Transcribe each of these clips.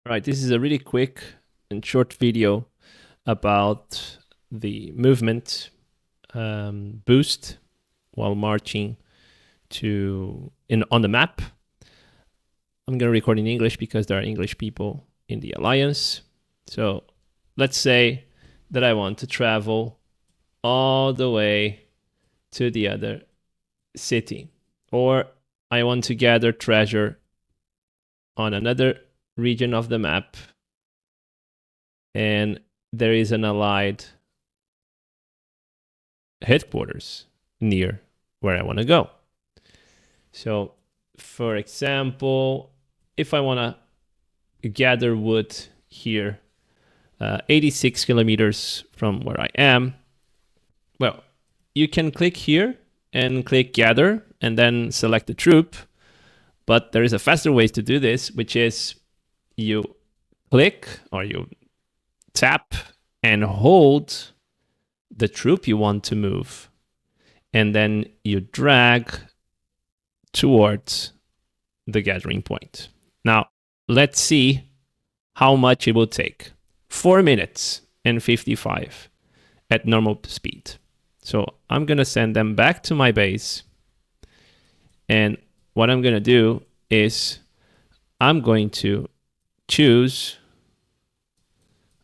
All right, this is a really quick and short video about the movement boost while marching on the map. I'm going to record in English because there are English people in the Alliance. So let's say that I want to travel all the way to the other city, or I want to gather treasure on another region of the map, and there is an allied headquarters near where I want to go. So, for example, if I want to gather wood here, 86 kilometers from where I am, well, you can click here and click gather and then select the troop. But there is a faster way to do this, which is you click or you tap and hold the troop you want to move, and then you drag towards the gathering point. Now, let's see how much it will take. 4 minutes and 55 at normal speed. So I'm going to send them back to my base. And what I'm going to do is I'm going to choose,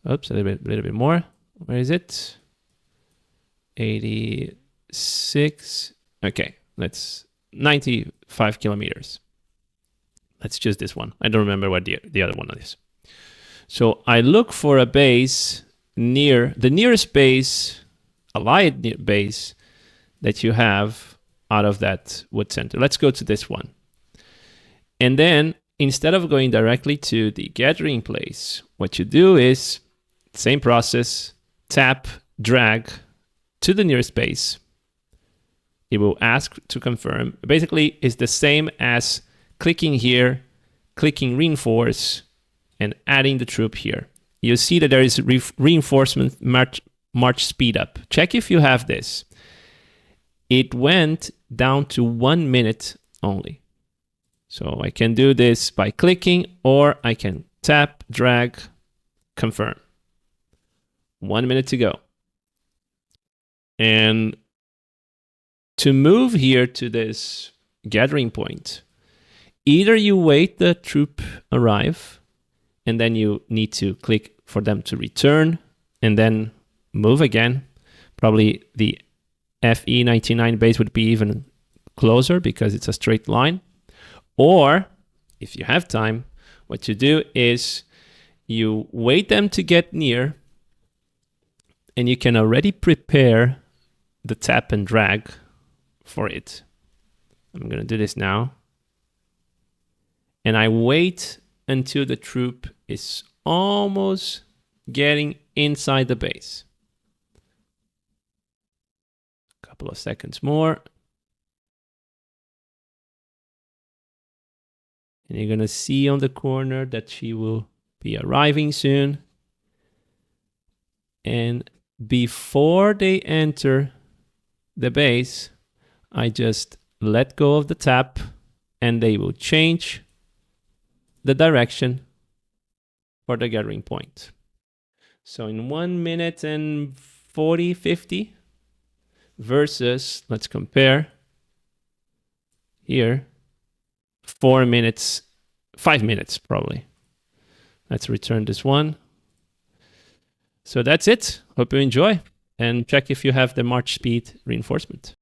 oops, a little bit more. Where is it? 86. Okay, let's 95 kilometers. Let's choose this one. I don't remember what the other one is. So I look for a base near the nearest base, allied base that you have out of that wood center. Let's go to this one. And then instead of going directly to the gathering place, what you do is same process, tap, drag to the nearest base. It will ask to confirm. Basically, it's the same as clicking here, clicking reinforce, and adding the troop here. You see that there is reinforcement march speed up. Check if you have this. It went down to 1 minute only. So I can do this by clicking, or I can tap, drag, confirm. 1 minute to go. And to move here to this gathering point, either you wait the troop arrive, and then you need to click for them to return, and then move again. Probably the FE99 base would be even closer because it's a straight line. Or if you have time, what you do is you wait them to get near, and you can already prepare the tap and drag for it. I'm going to do this now. And I wait until the troop is almost getting inside the base. A couple of seconds more. And you're going to see on the corner that she will be arriving soon. And before they enter the base, I just let go of the tap, and they will change the direction for the gathering point. So in 1 minute and 50 versus, let's compare here, 4 minutes, 5 minutes probably. Let's return this one. So that's it. Hope you enjoy, and check if you have the march speed reinforcement.